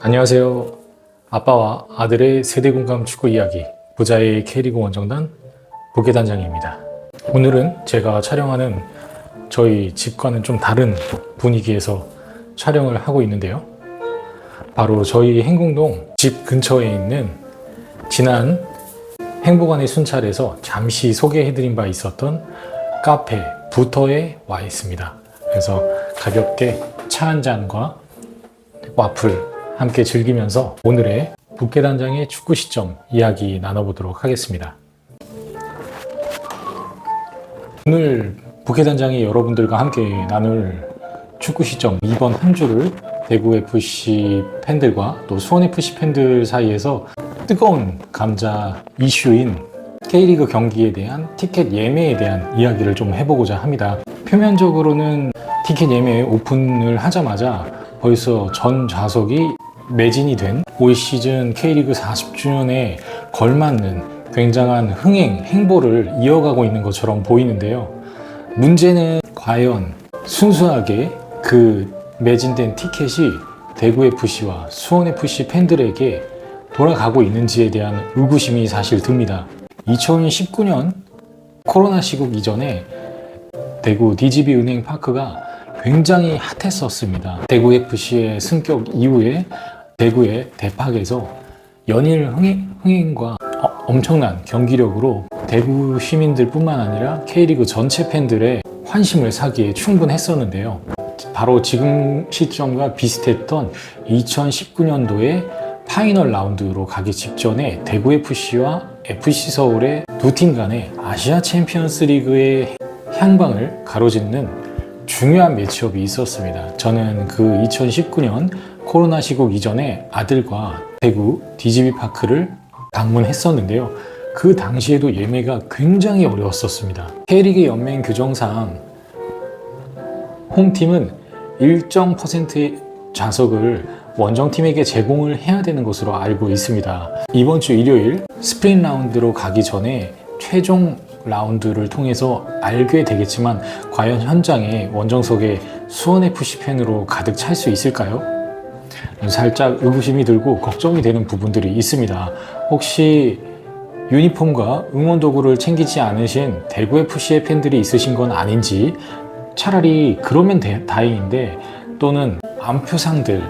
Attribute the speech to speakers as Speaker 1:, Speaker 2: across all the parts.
Speaker 1: 안녕하세요. 아빠와 아들의 세대공감 축구 이야기, 부자의 K리그 원정단 부계단장입니다. 오늘은 제가 촬영하는 저희 집과는 좀 다른 분위기에서 촬영을 하고 있는데요. 바로 저희 행궁동 집 근처에 있는 지난 행복안의 순찰에서 잠시 소개해드린 바 있었던 카페 부터에 와 있습니다. 그래서 가볍게 차 한 잔과 와플 함께 즐기면서 오늘의 부계단장의 축구 시점 이야기 나눠보도록 하겠습니다. 오늘 부계단장이 여러분들과 함께 나눌 축구 시점 이번 한 주를 대구FC 팬들과 또 수원FC 팬들 사이에서 뜨거운 감자 이슈인 K리그 경기에 대한 티켓 예매에 대한 이야기를 좀 해보고자 합니다. 표면적으로는 티켓 예매 오픈을 하자마자 벌써 전 좌석이 매진이 된 올 시즌 K리그 40주년에 걸맞는 굉장한 행보를 이어가고 있는 것처럼 보이는데요. 문제는 과연 순수하게 그 매진된 티켓이 대구FC와 수원FC 팬들에게 돌아가고 있는지에 대한 의구심이 사실 듭니다. 2019년 코로나 시국 이전에 대구 DGB 은행파크가 굉장히 핫했었습니다. 대구FC의 승격 이후에 대구의 대팍에서 연일 흥행과 엄청난 경기력으로 대구 시민들 뿐만 아니라 K리그 전체 팬들의 환심을 사기에 충분했었는데요. 바로 지금 시점과 비슷했던 2019년도에 파이널 라운드로 가기 직전에 대구FC와 FC서울의 두 팀 간의 아시아 챔피언스 리그의 향방을 가로짓는 중요한 매치업이 있었습니다. 저는 그 2019년 코로나 시국 이전에 아들과 대구 DGB파크를 방문했었는데요. 그 당시에도 예매가 굉장히 어려웠었습니다. K리그 연맹 규정상 홈팀은 일정 퍼센트의 좌석을 원정팀에게 제공을 해야 되는 것으로 알고 있습니다. 이번 주 일요일 스프링 라운드로 가기 전에 최종 라운드를 통해서 알게 되겠지만 과연 현장에 원정석에 수원FC 팬으로 가득 찰 수 있을까요? 살짝 의구심이 들고 걱정이 되는 부분들이 있습니다. 혹시 유니폼과 응원 도구를 챙기지 않으신 대구FC의 팬들이 있으신 건 아닌지, 차라리 그러면 다행인데 또는 암표상들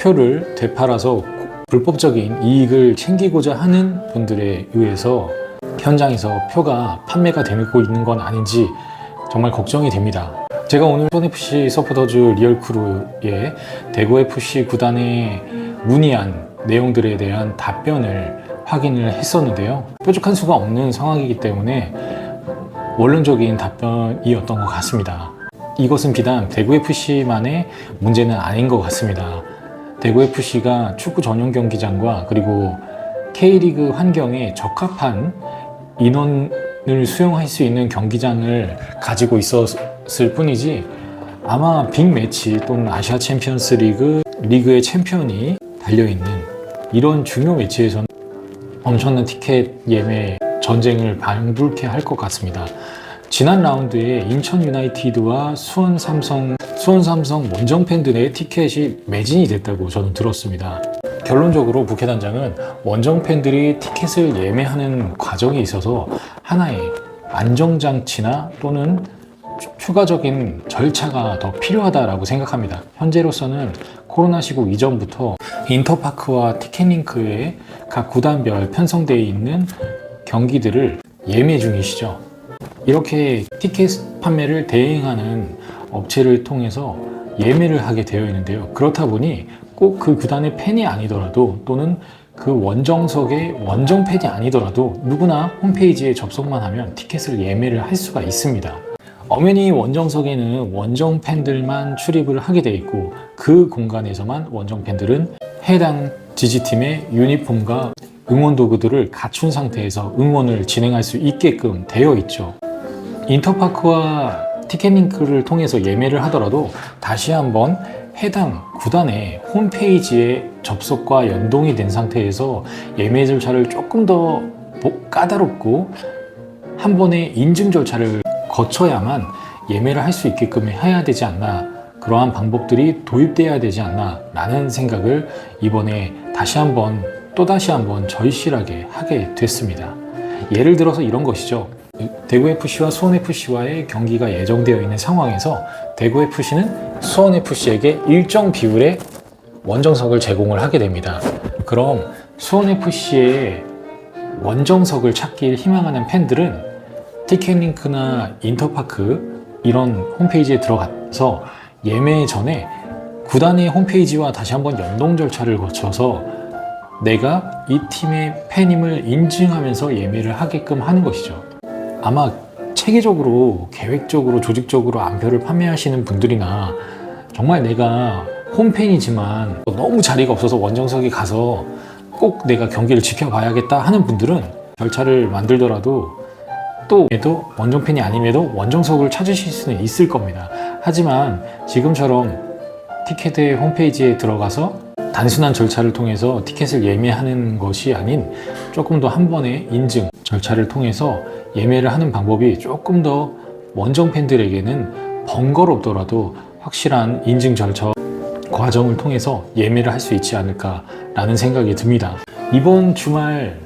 Speaker 1: 표를 되팔아서 불법적인 이익을 챙기고자 하는 분들에 의해서 현장에서 표가 판매가 되고 있는 건 아닌지 정말 걱정이 됩니다. 제가 오늘 수원FC 서포터즈 리얼크루의 대구FC 구단에 문의한 내용들에 대한 답변을 확인을 했었는데요. 뾰족한 수가 없는 상황이기 때문에 원론적인 답변이었던 것 같습니다. 이것은 비단 대구FC만의 문제는 아닌 것 같습니다. 대구FC가 축구 전용 경기장과 그리고 K리그 환경에 적합한 인원을 수용할 수 있는 경기장을 가지고 있었을 뿐이지 아마 빅매치 또는 아시아 챔피언스 리그의 챔피언이 달려있는 이런 중요 매치에서는 엄청난 티켓 예매 전쟁을 방불케 할 것 같습니다. 지난 라운드에 인천 유나이티드와 수원 삼성 원정 팬들의 티켓이 매진이 됐다고 저는 들었습니다. 결론적으로 부계단장은 원정 팬들이 티켓을 예매하는 과정에 있어서 하나의 안정장치나 또는 추가적인 절차가 더 필요하다고 생각합니다. 현재로서는 코로나 시국 이전부터 인터파크와 티켓링크에 각 구단별 편성되어 있는 경기들을 예매 중이시죠. 이렇게 티켓 판매를 대행하는 업체를 통해서 예매를 하게 되어 있는데요. 그렇다 보니 꼭 그 구단의 팬이 아니더라도 또는 그 원정석의 원정 팬이 아니더라도 누구나 홈페이지에 접속만 하면 티켓을 예매를 할 수가 있습니다. 엄연히 원정석에는 원정 팬들만 출입을 하게 되어 있고 그 공간에서만 원정 팬들은 해당 지지팀의 유니폼과 응원 도구들을 갖춘 상태에서 응원을 진행할 수 있게끔 되어 있죠. 인터파크와 티켓링크를 통해서 예매를 하더라도 다시 한번 해당 구단의 홈페이지에 접속과 연동이 된 상태에서 예매 절차를 조금 더 까다롭고 한 번의 인증 절차를 거쳐야만 예매를 할 수 있게끔 해야 되지 않나 그러한 방법들이 도입돼야 되지 않나 라는 생각을 이번에 또다시 한번 절실하게 하게 됐습니다. 예를 들어서 이런 것이죠. 대구FC와 수원FC와의 경기가 예정되어 있는 상황에서 대구FC는 수원FC에게 일정 비율의 원정석을 제공을 하게 됩니다. 그럼 수원FC의 원정석을 찾길 희망하는 팬들은 티켓링크나 인터파크 이런 홈페이지에 들어가서 예매 전에 구단의 홈페이지와 다시 한번 연동 절차를 거쳐서 내가 이 팀의 팬임을 인증하면서 예매를 하게끔 하는 것이죠. 아마 체계적으로, 계획적으로, 조직적으로 암표를 판매하시는 분들이나 정말 내가 홈팬이지만 너무 자리가 없어서 원정석에 가서 꼭 내가 경기를 지켜봐야겠다 하는 분들은 절차를 만들더라도 또 원정팬이 아님에도 원정석을 찾으실 수는 있을 겁니다. 하지만 지금처럼 티켓의 홈페이지에 들어가서 단순한 절차를 통해서 티켓을 예매하는 것이 아닌 조금 더 한 번의 인증 절차를 통해서 예매를 하는 방법이 조금 더 원정 팬들에게는 번거롭더라도 확실한 인증 절차 과정을 통해서 예매를 할 수 있지 않을까라는 생각이 듭니다. 이번 주말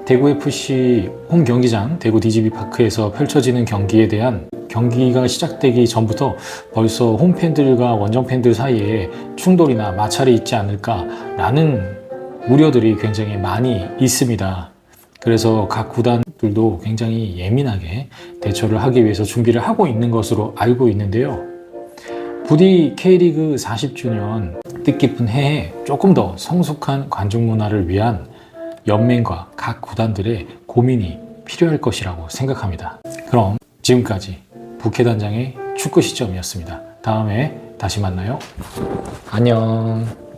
Speaker 1: 대구FC 홈 경기장 대구 DGB파크에서 펼쳐지는 경기에 대한 경기가 시작되기 전부터 벌써 홈팬들과 원정팬들 사이에 충돌이나 마찰이 있지 않을까라는 우려들이 굉장히 많이 있습니다. 그래서 각 구단들도 굉장히 예민하게 대처를 하기 위해서 준비를 하고 있는 것으로 알고 있는데요. 부디 K리그 40주년 뜻깊은 해에 조금 더 성숙한 관중 문화를 위한 연맹과 각 구단들의 고민이 필요할 것이라고 생각합니다. 그럼 지금까지 부캐단장의 축구 시점이었습니다. 다음에 다시 만나요. 안녕.